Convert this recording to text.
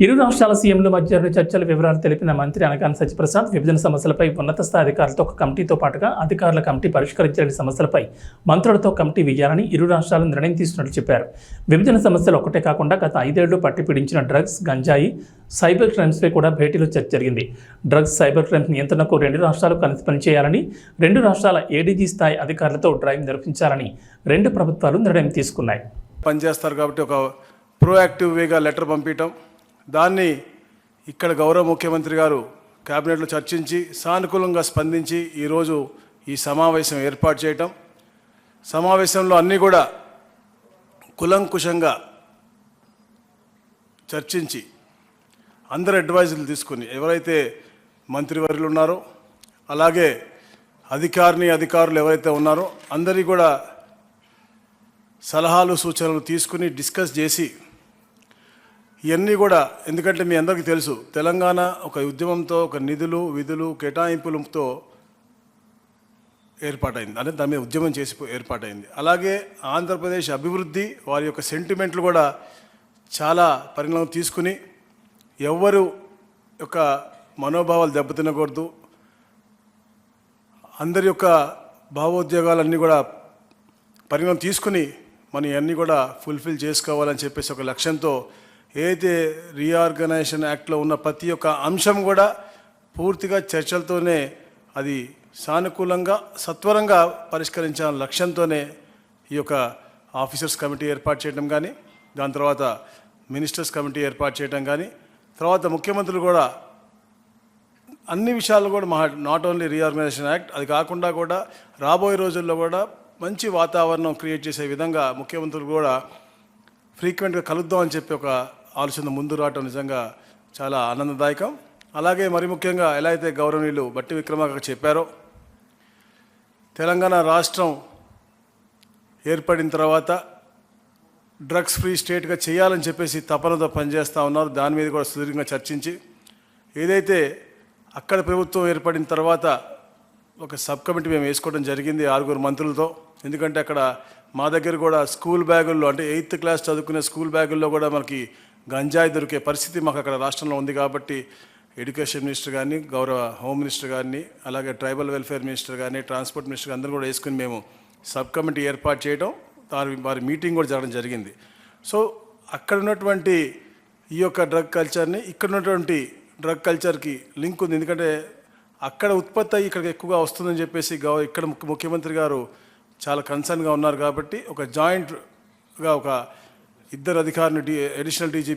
ఇరు రాష్ట్రాల సీఎంల మధ్య చర్చల వివరాలు తెలిపిన మంత్రి అనగాని సత్యప్రసాద్ విభజన సమస్యలపై ఉన్నత స్థాయి అధికారులతో ఒక కమిటీతో పాటుగా అధికారుల కమిటీ పరిష్కరించలేని సమస్యలపై మంత్రులతో కమిటీ వేయాలని ఇరు రాష్ట్రాలు నిర్ణయం తీసుకున్నట్లు చెప్పారు. విభజన సమస్యలు ఒకటే కాకుండా గత 5 ఏళ్లు పట్టి పీడించిన డ్రగ్స్, గంజాయి, సైబర్ క్రైమ్స్పై కూడా భేటీలో చర్చ జరిగింది. డ్రగ్స్, సైబర్ క్రైమ్స్ నియంత్రణకు 2 రాష్ట్రాలు కలిసి పనిచేయాలని, 2 రాష్ట్రాల ఏడీజీ స్థాయి అధికారులతో డ్రైవ్ నిర్వహించాలని 2 ప్రభుత్వాలు నిర్ణయం తీసుకున్నాయి. పనిచేస్తారు కాబట్టి ఒక ప్రోయాక్టివ్ వేగా లెటర్ పంపించడం, దాన్ని ఇక్కడ గౌరవ ముఖ్యమంత్రి గారు క్యాబినెట్లో చర్చించి సానుకూలంగా స్పందించి ఈరోజు ఈ సమావేశం ఏర్పాటు చేయటం, సమావేశంలో అన్నీ కూడా కులంకుశంగా చర్చించి అందరు అడ్వైజులు తీసుకుని ఎవరైతే మంత్రివర్యులు ఉన్నారో అలాగే అధికారులు ఎవరైతే ఉన్నారో అందరి కూడా సలహాలు సూచనలు తీసుకుని డిస్కస్ చేసి ఇవన్నీ కూడా, ఎందుకంటే మీ అందరికీ తెలుసు తెలంగాణ ఒక ఉద్యమంతో, ఒక నిధులు విధులు కేటాయింపులతో ఏర్పాటైంది, అంటే దాని మీద ఉద్యమం చేసి ఏర్పాటైంది. అలాగే ఆంధ్రప్రదేశ్ అభివృద్ధి, వారి యొక్క సెంటిమెంట్లు కూడా చాలా పరిణామం తీసుకుని ఎవరు యొక్క మనోభావాలు దెబ్బతినకూడదు, అందరి యొక్క భావోద్వేగాలన్నీ కూడా పరిణామం తీసుకుని మనం ఇవన్నీ కూడా ఫుల్ఫిల్ చేసుకోవాలని చెప్పేసి ఒక లక్ష్యంతో ఏదైతే రీఆర్గనైజేషన్ యాక్ట్లో ఉన్న ప్రతి ఒక్క అంశం కూడా పూర్తిగా చర్చలతోనే అది సానుకూలంగా సత్వరంగా పరిష్కరించాలనే లక్ష్యంతోనే ఈ యొక్క ఆఫీసర్స్ కమిటీ ఏర్పాటు చేయడం కానీ, దాని తర్వాత మినిస్టర్స్ కమిటీ ఏర్పాటు చేయడం కానీ, తర్వాత ముఖ్యమంత్రులు కూడా అన్ని విషయాలు కూడా నాట్ ఓన్లీ రీఆర్గనైజేషన్ యాక్ట్, అది కాకుండా కూడా రాబోయే రోజుల్లో కూడా మంచి వాతావరణం క్రియేట్ చేసే విధంగా ముఖ్యమంత్రులు కూడా ఫ్రీక్వెంట్గా కలుద్దామని చెప్పి ఒక ఆలోచన ముందు రావటం నిజంగా చాలా ఆనందదాయకం. అలాగే మరి ముఖ్యంగా ఎలా అయితే గౌరవనీయులు బట్టి విక్రమార్క చెప్పారో, తెలంగాణ రాష్ట్రం ఏర్పడిన తర్వాత డ్రగ్స్ ఫ్రీ స్టేట్గా చేయాలని చెప్పేసి తపనతో పనిచేస్తూ ఉన్నారు. దాని మీద కూడా సుదీర్ఘంగా చర్చించి ఏదైతే అక్కడ ప్రభుత్వం ఏర్పడిన తర్వాత ఒక సబ్ కమిటీ మేము వేసుకోవడం జరిగింది 6 మంత్రులతో. ఎందుకంటే అక్కడ మా దగ్గర కూడా స్కూల్ బ్యాగుల్లో, అంటే 8th క్లాస్ చదువుకునే స్కూల్ బ్యాగుల్లో కూడా మనకి గంజాయి దొరికే పరిస్థితి మాకు అక్కడ రాష్ట్రంలో ఉంది. కాబట్టి ఎడ్యుకేషన్ మినిస్టర్ కానీ, గౌరవ హోమ్ మినిస్టర్ కానీ, అలాగే ట్రైబల్ వెల్ఫేర్ మినిస్టర్ కానీ, ట్రాన్స్పోర్ట్ మినిస్టర్ అందరూ కూడా వేసుకుని మేము సబ్ కమిటీ ఏర్పాటు చేయడం, వారి మీటింగ్ కూడా జరగడం జరిగింది. సో అక్కడ ఉన్నటువంటి ఈ యొక్క డ్రగ్ కల్చర్ని ఇక్కడ ఉన్నటువంటి డ్రగ్ కల్చర్కి లింక్ ఉంది. ఎందుకంటే అక్కడ ఉత్పత్తి అయ్యి ఇక్కడికి ఎక్కువగా వస్తుందని చెప్పేసి ఇక్కడ ముఖ్యమంత్రి గారు చాలా కన్సర్న్గా ఉన్నారు. కాబట్టి ఒక జాయింట్గా ఒక 2 అధికారులు, అడిషనల్ డీజీపీ